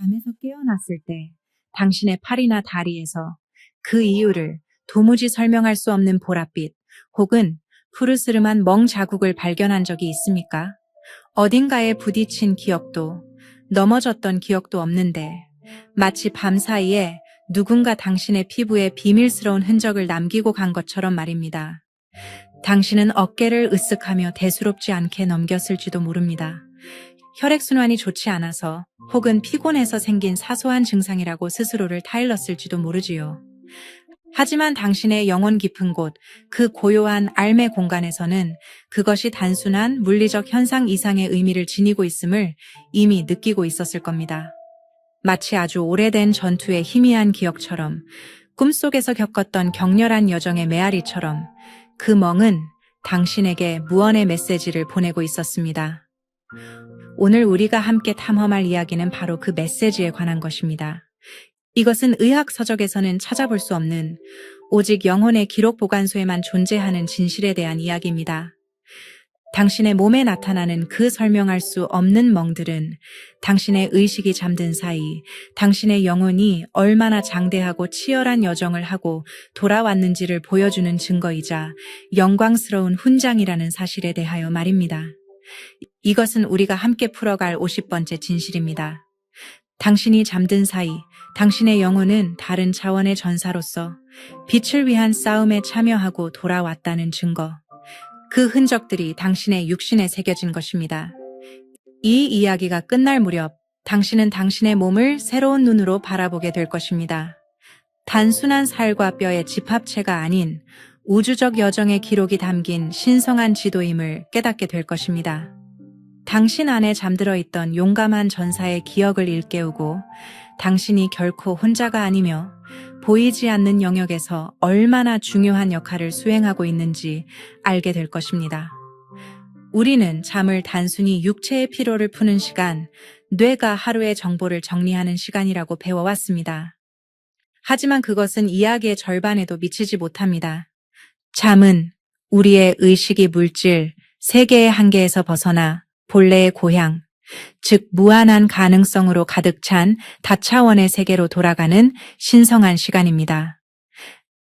잠에서 깨어났을 때 당신의 팔이나 다리에서 그 이유를 도무지 설명할 수 없는 보랏빛 혹은 푸르스름한 멍 자국을 발견한 적이 있습니까? 어딘가에 부딪힌 기억도 넘어졌던 기억도 없는데 마치 밤사이에 누군가 당신의 피부에 비밀스러운 흔적을 남기고 간 것처럼 말입니다. 당신은 어깨를 으쓱하며 대수롭지 않게 넘겼을지도 모릅니다. 혈액순환이 좋지 않아서 혹은 피곤해서 생긴 사소한 증상이라고 스스로를 타일렀을지도 모르지요. 하지만 당신의 영혼 깊은 곳, 그 고요한 알매 공간에서는 그것이 단순한 물리적 현상 이상의 의미를 지니고 있음을 이미 느끼고 있었을 겁니다. 마치 아주 오래된 전투의 희미한 기억처럼, 꿈속에서 겪었던 격렬한 여정의 메아리처럼 그 멍은 당신에게 무언의 메시지를 보내고 있었습니다. 오늘 우리가 함께 탐험할 이야기는 바로 그 메시지에 관한 것입니다. 이것은 의학 서적에서는 찾아볼 수 없는 오직 영혼의 기록 보관소에만 존재하는 진실에 대한 이야기입니다. 당신의 몸에 나타나는 그 설명할 수 없는 멍들은 당신의 의식이 잠든 사이 당신의 영혼이 얼마나 장대하고 치열한 여정을 하고 돌아왔는지를 보여주는 증거이자 영광스러운 훈장이라는 사실에 대하여 말입니다. 이것은 우리가 함께 풀어갈 50번째 진실입니다. 당신이 잠든 사이 당신의 영혼은 다른 차원의 전사로서 빛을 위한 싸움에 참여하고 돌아왔다는 증거. 그 흔적들이 당신의 육신에 새겨진 것입니다. 이 이야기가 끝날 무렵 당신은 당신의 몸을 새로운 눈으로 바라보게 될 것입니다. 단순한 살과 뼈의 집합체가 아닌 우주적 여정의 기록이 담긴 신성한 지도임을 깨닫게 될 것입니다. 당신 안에 잠들어 있던 용감한 전사의 기억을 일깨우고 당신이 결코 혼자가 아니며 보이지 않는 영역에서 얼마나 중요한 역할을 수행하고 있는지 알게 될 것입니다. 우리는 잠을 단순히 육체의 피로를 푸는 시간, 뇌가 하루의 정보를 정리하는 시간이라고 배워왔습니다. 하지만 그것은 이야기의 절반에도 미치지 못합니다. 잠은 우리의 의식이 물질, 세계의 한계에서 벗어나 본래의 고향, 즉 무한한 가능성으로 가득 찬 다차원의 세계로 돌아가는 신성한 시간입니다.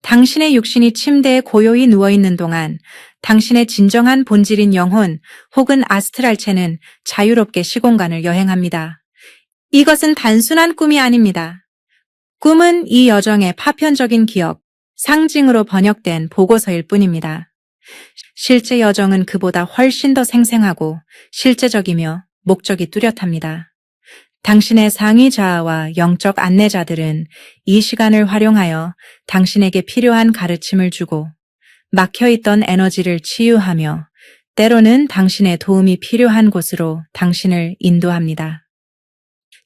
당신의 육신이 침대에 고요히 누워있는 동안 당신의 진정한 본질인 영혼 혹은 아스트랄체는 자유롭게 시공간을 여행합니다. 이것은 단순한 꿈이 아닙니다. 꿈은 이 여정의 파편적인 기억, 상징으로 번역된 보고서일 뿐입니다. 실제 여정은 그보다 훨씬 더 생생하고 실제적이며 목적이 뚜렷합니다. 당신의 상위 자아와 영적 안내자들은 이 시간을 활용하여 당신에게 필요한 가르침을 주고 막혀있던 에너지를 치유하며 때로는 당신의 도움이 필요한 곳으로 당신을 인도합니다.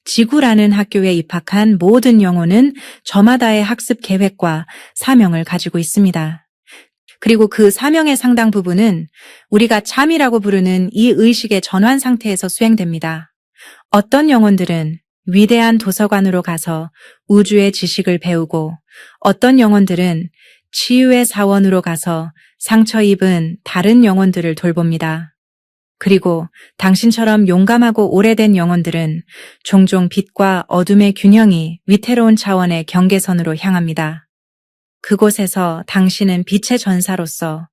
지구라는 학교에 입학한 모든 영혼은 저마다의 학습 계획과 사명을 가지고 있습니다. 그리고 그 사명의 상당 부분은 우리가 잠이라고 부르는 이 의식의 전환 상태에서 수행됩니다. 어떤 영혼들은 위대한 도서관으로 가서 우주의 지식을 배우고 어떤 영혼들은 치유의 사원으로 가서 상처 입은 다른 영혼들을 돌봅니다. 그리고 당신처럼 용감하고 오래된 영혼들은 종종 빛과 어둠의 균형이 위태로운 차원의 경계선으로 향합니다. 그곳에서 당신은 빛의 전사로서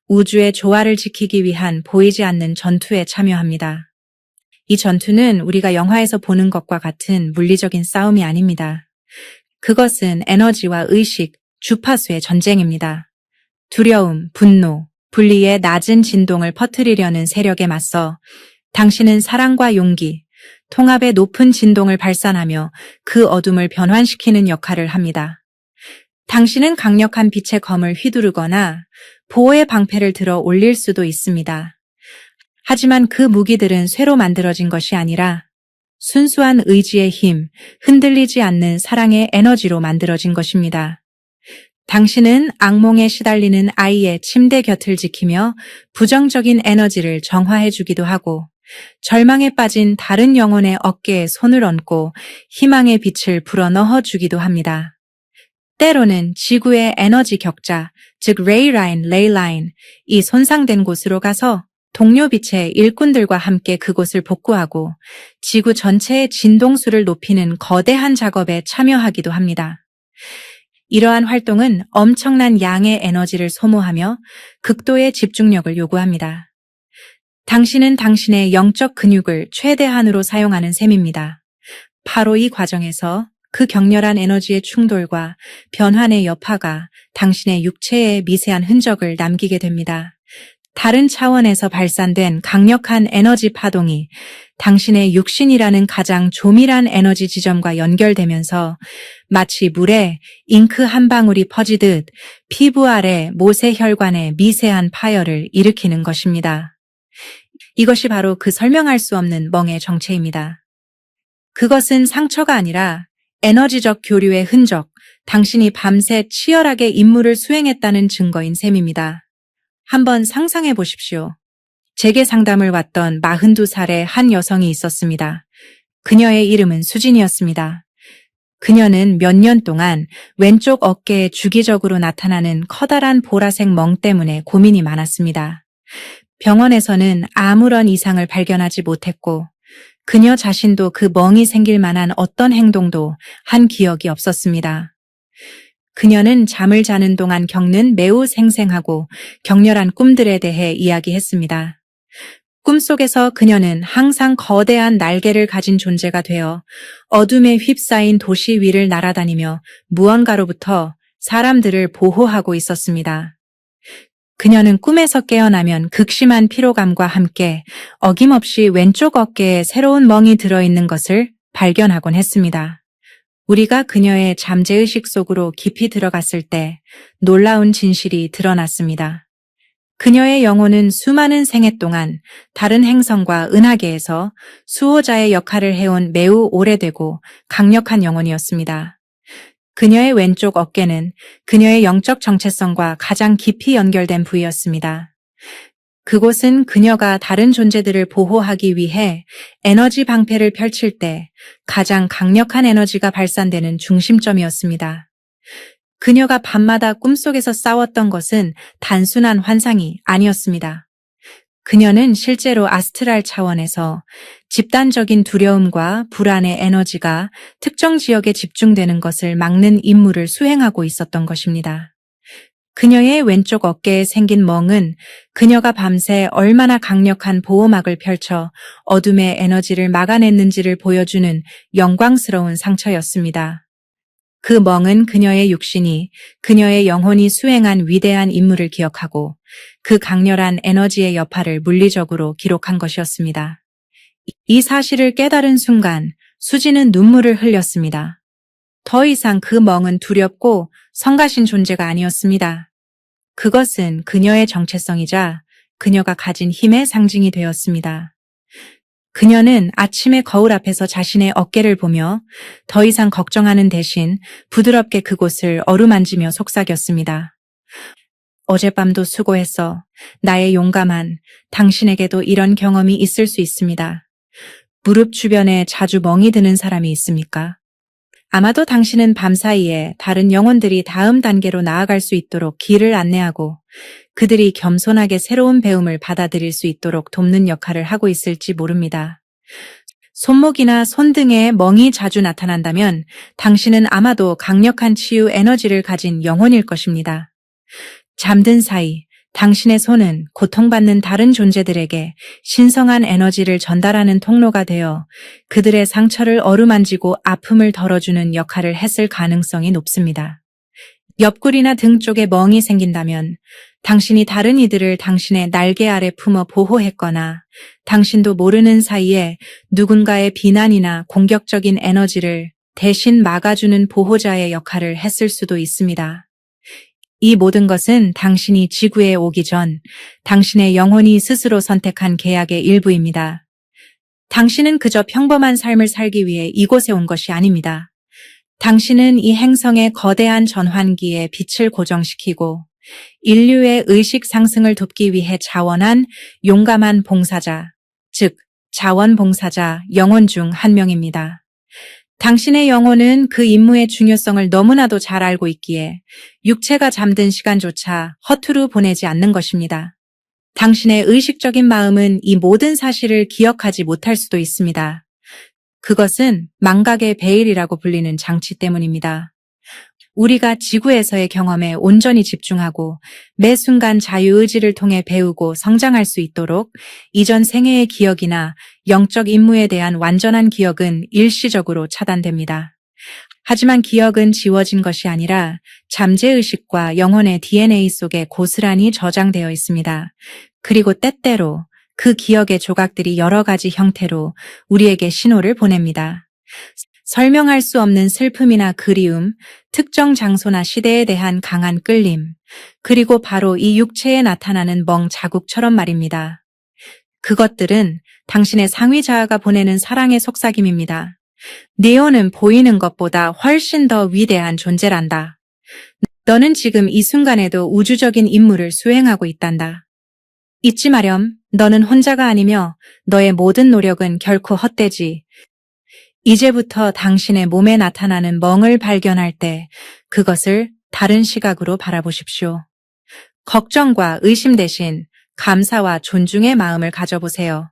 우주의 조화를 지키기 위한 보이지 않는 전투에 참여합니다. 이 전투는 우리가 영화에서 보는 것과 같은 물리적인 싸움이 아닙니다. 그것은 에너지와 의식, 주파수의 전쟁입니다. 두려움, 분노, 분리의 낮은 진동을 퍼뜨리려는 세력에 맞서 당신은 사랑과 용기, 통합의 높은 진동을 발산하며 그 어둠을 변환시키는 역할을 합니다. 당신은 강력한 빛의 검을 휘두르거나 보호의 방패를 들어 올릴 수도 있습니다. 하지만 그 무기들은 쇠로 만들어진 것이 아니라 순수한 의지의 힘, 흔들리지 않는 사랑의 에너지로 만들어진 것입니다. 당신은 악몽에 시달리는 아이의 침대 곁을 지키며 부정적인 에너지를 정화해주기도 하고 절망에 빠진 다른 영혼의 어깨에 손을 얹고 희망의 빛을 불어넣어주기도 합니다. 때로는 지구의 에너지 격자, 즉 레이 라인, 이 손상된 곳으로 가서 동료 빛의 일꾼들과 함께 그곳을 복구하고 지구 전체의 진동수를 높이는 거대한 작업에 참여하기도 합니다. 이러한 활동은 엄청난 양의 에너지를 소모하며 극도의 집중력을 요구합니다. 당신은 당신의 영적 근육을 최대한으로 사용하는 셈입니다. 바로 이 과정에서 그 격렬한 에너지의 충돌과 변환의 여파가 당신의 육체에 미세한 흔적을 남기게 됩니다. 다른 차원에서 발산된 강력한 에너지 파동이 당신의 육신이라는 가장 조밀한 에너지 지점과 연결되면서 마치 물에 잉크 한 방울이 퍼지듯 피부 아래 모세혈관의 미세한 파열을 일으키는 것입니다. 이것이 바로 그 설명할 수 없는 멍의 정체입니다. 그것은 상처가 아니라 에너지적 교류의 흔적, 당신이 밤새 치열하게 임무를 수행했다는 증거인 셈입니다. 한번 상상해 보십시오. 제게 상담을 왔던 42살의 한 여성이 있었습니다. 그녀의 이름은 수진이었습니다. 그녀는 몇 년 동안 왼쪽 어깨에 주기적으로 나타나는 커다란 보라색 멍 때문에 고민이 많았습니다. 병원에서는 아무런 이상을 발견하지 못했고 그녀 자신도 그 멍이 생길 만한 어떤 행동도 한 기억이 없었습니다. 그녀는 잠을 자는 동안 겪는 매우 생생하고 격렬한 꿈들에 대해 이야기했습니다. 꿈속에서 그녀는 항상 거대한 날개를 가진 존재가 되어 어둠에 휩싸인 도시 위를 날아다니며 무언가로부터 사람들을 보호하고 있었습니다. 그녀는 꿈에서 깨어나면 극심한 피로감과 함께 어김없이 왼쪽 어깨에 새로운 멍이 들어있는 것을 발견하곤 했습니다. 우리가 그녀의 잠재의식 속으로 깊이 들어갔을 때 놀라운 진실이 드러났습니다. 그녀의 영혼은 수많은 생애 동안 다른 행성과 은하계에서 수호자의 역할을 해온 매우 오래되고 강력한 영혼이었습니다. 그녀의 왼쪽 어깨는 그녀의 영적 정체성과 가장 깊이 연결된 부위였습니다. 그곳은 그녀가 다른 존재들을 보호하기 위해 에너지 방패를 펼칠 때 가장 강력한 에너지가 발산되는 중심점이었습니다. 그녀가 밤마다 꿈속에서 싸웠던 것은 단순한 환상이 아니었습니다. 그녀는 실제로 아스트랄 차원에서 집단적인 두려움과 불안의 에너지가 특정 지역에 집중되는 것을 막는 임무를 수행하고 있었던 것입니다. 그녀의 왼쪽 어깨에 생긴 멍은 그녀가 밤새 얼마나 강력한 보호막을 펼쳐 어둠의 에너지를 막아냈는지를 보여주는 영광스러운 상처였습니다. 그 멍은 그녀의 육신이, 그녀의 영혼이 수행한 위대한 임무를 기억하고 그 강렬한 에너지의 여파를 물리적으로 기록한 것이었습니다. 이 사실을 깨달은 순간 수지는 눈물을 흘렸습니다. 더 이상 그 멍은 두렵고 성가신 존재가 아니었습니다. 그것은 그녀의 정체성이자 그녀가 가진 힘의 상징이 되었습니다. 그녀는 아침의 거울 앞에서 자신의 어깨를 보며 더 이상 걱정하는 대신 부드럽게 그곳을 어루만지며 속삭였습니다. 어젯밤도 수고했어. 나의 용감한 당신에게도 이런 경험이 있을 수 있습니다. 무릎 주변에 자주 멍이 드는 사람이 있습니까? 아마도 당신은 밤사이에 다른 영혼들이 다음 단계로 나아갈 수 있도록 길을 안내하고 그들이 겸손하게 새로운 배움을 받아들일 수 있도록 돕는 역할을 하고 있을지 모릅니다. 손목이나 손등에 멍이 자주 나타난다면 당신은 아마도 강력한 치유 에너지를 가진 영혼일 것입니다. 잠든 사이 당신의 손은 고통받는 다른 존재들에게 신성한 에너지를 전달하는 통로가 되어 그들의 상처를 어루만지고 아픔을 덜어주는 역할을 했을 가능성이 높습니다. 옆구리나 등 쪽에 멍이 생긴다면 당신이 다른 이들을 당신의 날개 아래 품어 보호했거나 당신도 모르는 사이에 누군가의 비난이나 공격적인 에너지를 대신 막아주는 보호자의 역할을 했을 수도 있습니다. 이 모든 것은 당신이 지구에 오기 전 당신의 영혼이 스스로 선택한 계약의 일부입니다. 당신은 그저 평범한 삶을 살기 위해 이곳에 온 것이 아닙니다. 당신은 이 행성의 거대한 전환기에 빛을 고정시키고 인류의 의식 상승을 돕기 위해 자원한 용감한 봉사자, 즉 자원봉사자 영혼 중 한 명입니다. 당신의 영혼은 그 임무의 중요성을 너무나도 잘 알고 있기에 육체가 잠든 시간조차 허투루 보내지 않는 것입니다. 당신의 의식적인 마음은 이 모든 사실을 기억하지 못할 수도 있습니다. 그것은 망각의 베일이라고 불리는 장치 때문입니다. 우리가 지구에서의 경험에 온전히 집중하고 매 순간 자유의지를 통해 배우고 성장할 수 있도록 이전 생애의 기억이나 영적 임무에 대한 완전한 기억은 일시적으로 차단됩니다. 하지만 기억은 지워진 것이 아니라 잠재의식과 영혼의 DNA 속에 고스란히 저장되어 있습니다. 그리고 때때로 그 기억의 조각들이 여러 가지 형태로 우리에게 신호를 보냅니다. 설명할 수 없는 슬픔이나 그리움, 특정 장소나 시대에 대한 강한 끌림, 그리고 바로 이 육체에 나타나는 멍 자국처럼 말입니다. 그것들은 당신의 상위 자아가 보내는 사랑의 속삭임입니다. 네오는 보이는 것보다 훨씬 더 위대한 존재란다. 너는 지금 이 순간에도 우주적인 임무를 수행하고 있단다. 잊지 마렴. 너는 혼자가 아니며 너의 모든 노력은 결코 헛되지. 이제부터 당신의 몸에 나타나는 멍을 발견할 때 그것을 다른 시각으로 바라보십시오. 걱정과 의심 대신 감사와 존중의 마음을 가져보세요.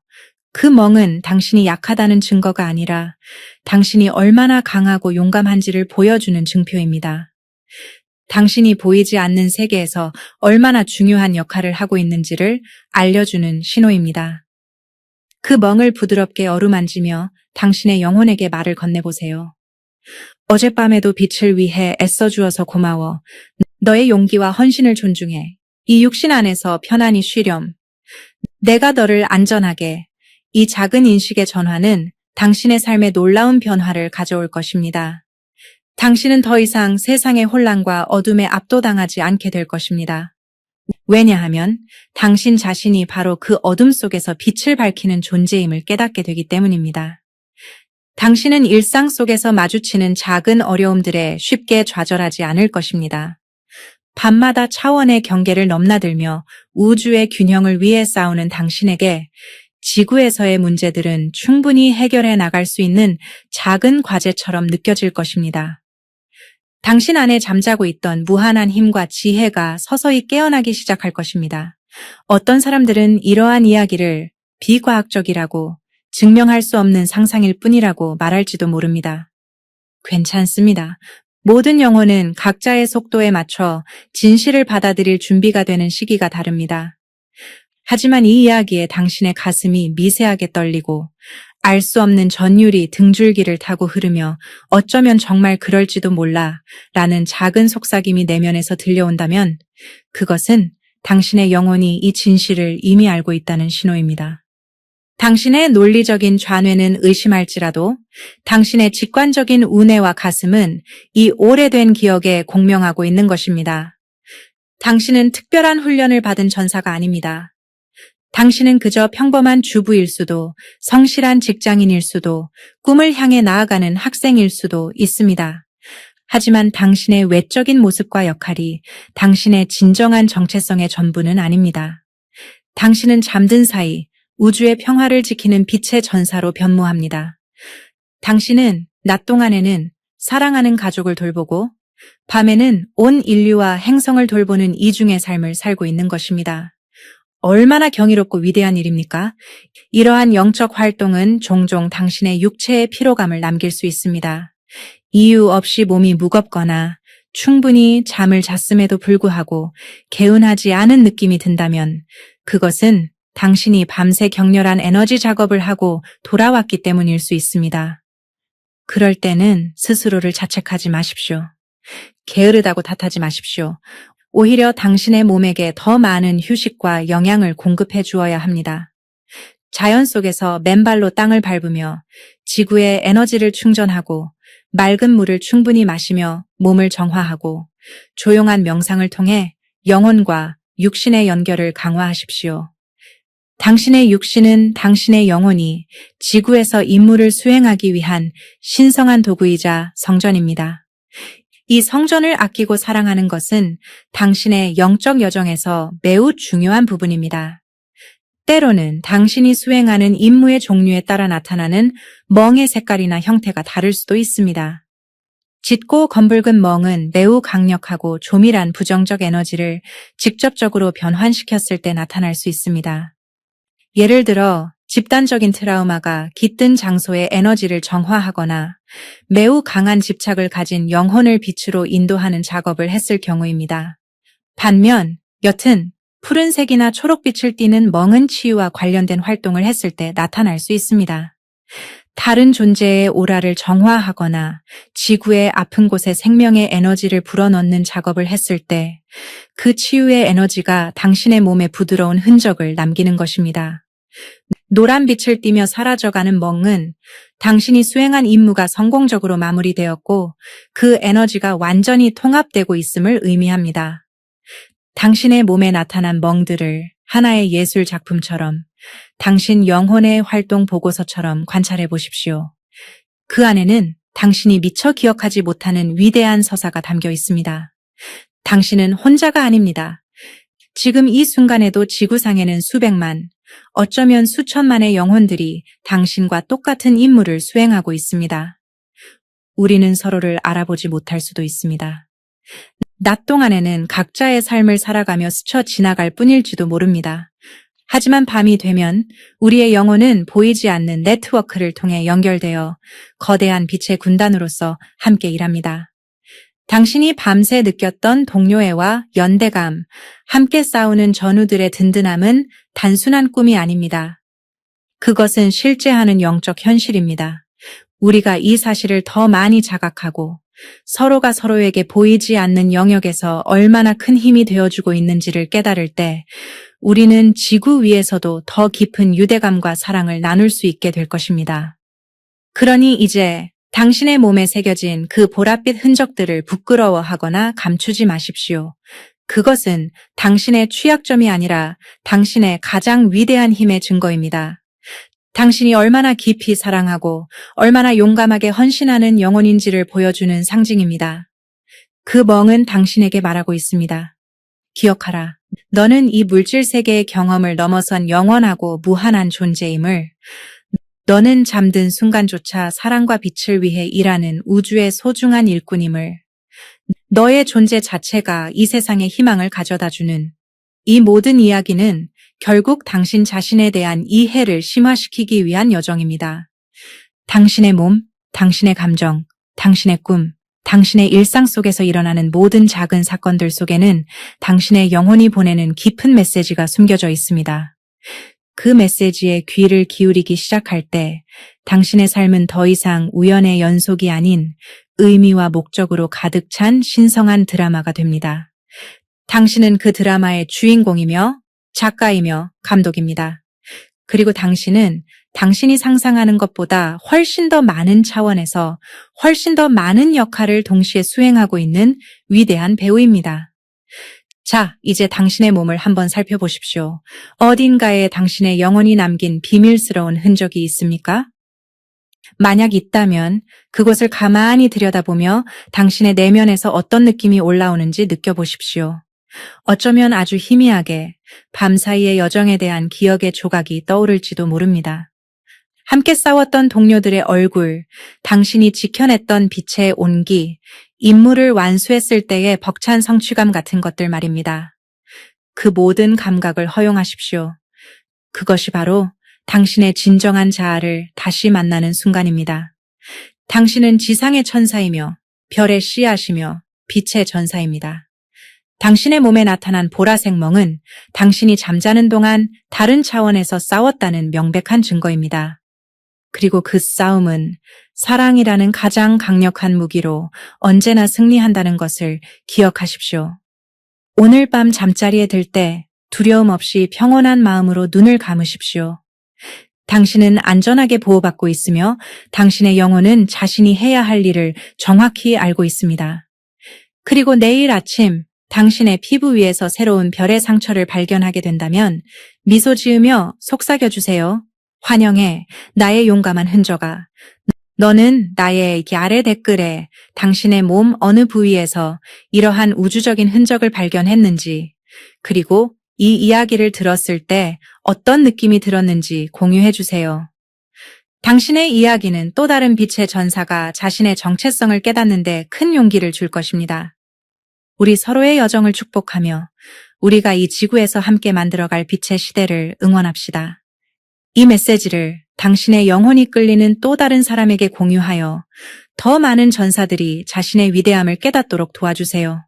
그 멍은 당신이 약하다는 증거가 아니라 당신이 얼마나 강하고 용감한지를 보여주는 증표입니다. 당신이 보이지 않는 세계에서 얼마나 중요한 역할을 하고 있는지를 알려주는 신호입니다. 그 멍을 부드럽게 어루만지며 당신의 영혼에게 말을 건네보세요. 어젯밤에도 빛을 위해 애써주어서 고마워. 너의 용기와 헌신을 존중해. 이 육신 안에서 편안히 쉬렴. 내가 너를 안전하게. 이 작은 인식의 전환은 당신의 삶에 놀라운 변화를 가져올 것입니다. 당신은 더 이상 세상의 혼란과 어둠에 압도당하지 않게 될 것입니다. 왜냐하면 당신 자신이 바로 그 어둠 속에서 빛을 밝히는 존재임을 깨닫게 되기 때문입니다. 당신은 일상 속에서 마주치는 작은 어려움들에 쉽게 좌절하지 않을 것입니다. 밤마다 차원의 경계를 넘나들며 우주의 균형을 위해 싸우는 당신에게 지구에서의 문제들은 충분히 해결해 나갈 수 있는 작은 과제처럼 느껴질 것입니다. 당신 안에 잠자고 있던 무한한 힘과 지혜가 서서히 깨어나기 시작할 것입니다. 어떤 사람들은 이러한 이야기를 비과학적이라고 증명할 수 없는 상상일 뿐이라고 말할지도 모릅니다. 괜찮습니다. 모든 영혼은 각자의 속도에 맞춰 진실을 받아들일 준비가 되는 시기가 다릅니다. 하지만 이 이야기에 당신의 가슴이 미세하게 떨리고 알 수 없는 전율이 등줄기를 타고 흐르며 어쩌면 정말 그럴지도 몰라 라는 작은 속삭임이 내면에서 들려온다면 그것은 당신의 영혼이 이 진실을 이미 알고 있다는 신호입니다. 당신의 논리적인 좌뇌는 의심할지라도 당신의 직관적인 우뇌와 가슴은 이 오래된 기억에 공명하고 있는 것입니다. 당신은 특별한 훈련을 받은 전사가 아닙니다. 당신은 그저 평범한 주부일 수도, 성실한 직장인일 수도, 꿈을 향해 나아가는 학생일 수도 있습니다. 하지만 당신의 외적인 모습과 역할이 당신의 진정한 정체성의 전부는 아닙니다. 당신은 잠든 사이 우주의 평화를 지키는 빛의 전사로 변모합니다. 당신은 낮 동안에는 사랑하는 가족을 돌보고 밤에는 온 인류와 행성을 돌보는 이중의 삶을 살고 있는 것입니다. 얼마나 경이롭고 위대한 일입니까? 이러한 영적 활동은 종종 당신의 육체의 피로감을 남길 수 있습니다. 이유 없이 몸이 무겁거나 충분히 잠을 잤음에도 불구하고 개운하지 않은 느낌이 든다면 그것은 당신이 밤새 격렬한 에너지 작업을 하고 돌아왔기 때문일 수 있습니다. 그럴 때는 스스로를 자책하지 마십시오. 게으르다고 탓하지 마십시오. 오히려 당신의 몸에게 더 많은 휴식과 영양을 공급해 주어야 합니다. 자연 속에서 맨발로 땅을 밟으며 지구에 에너지를 충전하고 맑은 물을 충분히 마시며 몸을 정화하고 조용한 명상을 통해 영혼과 육신의 연결을 강화하십시오. 당신의 육신은 당신의 영혼이 지구에서 임무를 수행하기 위한 신성한 도구이자 성전입니다. 이 성전을 아끼고 사랑하는 것은 당신의 영적 여정에서 매우 중요한 부분입니다. 때로는 당신이 수행하는 임무의 종류에 따라 나타나는 멍의 색깔이나 형태가 다를 수도 있습니다. 짙고 검붉은 멍은 매우 강력하고 조밀한 부정적 에너지를 직접적으로 변환시켰을 때 나타날 수 있습니다. 예를 들어 집단적인 트라우마가 깃든 장소의 에너지를 정화하거나 매우 강한 집착을 가진 영혼을 빛으로 인도하는 작업을 했을 경우입니다. 반면 옅은 푸른색이나 초록빛을 띠는 멍은 치유와 관련된 활동을 했을 때 나타날 수 있습니다. 다른 존재의 오라를 정화하거나 지구의 아픈 곳에 생명의 에너지를 불어넣는 작업을 했을 때 그 치유의 에너지가 당신의 몸에 부드러운 흔적을 남기는 것입니다. 노란 빛을 띠며 사라져가는 멍은 당신이 수행한 임무가 성공적으로 마무리되었고 그 에너지가 완전히 통합되고 있음을 의미합니다. 당신의 몸에 나타난 멍들을 하나의 예술 작품처럼 당신 영혼의 활동 보고서처럼 관찰해 보십시오. 그 안에는 당신이 미처 기억하지 못하는 위대한 서사가 담겨 있습니다. 당신은 혼자가 아닙니다. 지금 이 순간에도 지구상에는 수백만, 어쩌면 수천만의 영혼들이 당신과 똑같은 임무를 수행하고 있습니다. 우리는 서로를 알아보지 못할 수도 있습니다. 낮 동안에는 각자의 삶을 살아가며 스쳐 지나갈 뿐일지도 모릅니다. 하지만 밤이 되면 우리의 영혼은 보이지 않는 네트워크를 통해 연결되어 거대한 빛의 군단으로서 함께 일합니다. 당신이 밤새 느꼈던 동료애와 연대감, 함께 싸우는 전우들의 든든함은 단순한 꿈이 아닙니다. 그것은 실제하는 영적 현실입니다. 우리가 이 사실을 더 많이 자각하고 서로가 서로에게 보이지 않는 영역에서 얼마나 큰 힘이 되어주고 있는지를 깨달을 때 우리는 지구 위에서도 더 깊은 유대감과 사랑을 나눌 수 있게 될 것입니다. 그러니 이제 당신의 몸에 새겨진 그 보랏빛 흔적들을 부끄러워하거나 감추지 마십시오. 그것은 당신의 취약점이 아니라 당신의 가장 위대한 힘의 증거입니다. 당신이 얼마나 깊이 사랑하고 얼마나 용감하게 헌신하는 영혼인지를 보여주는 상징입니다. 그 멍은 당신에게 말하고 있습니다. 기억하라. 너는 이 물질 세계의 경험을 넘어선 영원하고 무한한 존재임을, 너는 잠든 순간조차 사랑과 빛을 위해 일하는 우주의 소중한 일꾼임을, 너의 존재 자체가 이 세상에 희망을 가져다주는, 이 모든 이야기는 결국 당신 자신에 대한 이해를 심화시키기 위한 여정입니다. 당신의 몸, 당신의 감정, 당신의 꿈, 당신의 일상 속에서 일어나는 모든 작은 사건들 속에는 당신의 영혼이 보내는 깊은 메시지가 숨겨져 있습니다. 그 메시지에 귀를 기울이기 시작할 때 당신의 삶은 더 이상 우연의 연속이 아닌 의미와 목적으로 가득 찬 신성한 드라마가 됩니다. 당신은 그 드라마의 주인공이며 작가이며 감독입니다. 그리고 당신은 당신이 상상하는 것보다 훨씬 더 많은 차원에서 훨씬 더 많은 역할을 동시에 수행하고 있는 위대한 배우입니다. 자, 이제 당신의 몸을 한번 살펴보십시오. 어딘가에 당신의 영혼이 남긴 비밀스러운 흔적이 있습니까? 만약 있다면 그곳을 가만히 들여다보며 당신의 내면에서 어떤 느낌이 올라오는지 느껴보십시오. 어쩌면 아주 희미하게 밤사이의 여정에 대한 기억의 조각이 떠오를지도 모릅니다. 함께 싸웠던 동료들의 얼굴, 당신이 지켜냈던 빛의 온기, 임무를 완수했을 때의 벅찬 성취감 같은 것들 말입니다. 그 모든 감각을 허용하십시오. 그것이 바로 당신의 진정한 자아를 다시 만나는 순간입니다. 당신은 지상의 천사이며 별의 씨앗이며 빛의 전사입니다. 당신의 몸에 나타난 보라색 멍은 당신이 잠자는 동안 다른 차원에서 싸웠다는 명백한 증거입니다. 그리고 그 싸움은 사랑이라는 가장 강력한 무기로 언제나 승리한다는 것을 기억하십시오. 오늘 밤 잠자리에 들 때 두려움 없이 평온한 마음으로 눈을 감으십시오. 당신은 안전하게 보호받고 있으며 당신의 영혼은 자신이 해야 할 일을 정확히 알고 있습니다. 그리고 내일 아침 당신의 피부 위에서 새로운 별의 상처를 발견하게 된다면 미소 지으며 속삭여주세요. 환영해, 나의 용감한 흔적아. 너는 나의 아래 댓글에 당신의 몸 어느 부위에서 이러한 우주적인 흔적을 발견했는지, 그리고 이 이야기를 들었을 때 어떤 느낌이 들었는지 공유해 주세요. 당신의 이야기는 또 다른 빛의 전사가 자신의 정체성을 깨닫는데 큰 용기를 줄 것입니다. 우리 서로의 여정을 축복하며 우리가 이 지구에서 함께 만들어갈 빛의 시대를 응원합시다. 이 메시지를 당신의 영혼이 끌리는 또 다른 사람에게 공유하여 더 많은 전사들이 자신의 위대함을 깨닫도록 도와주세요.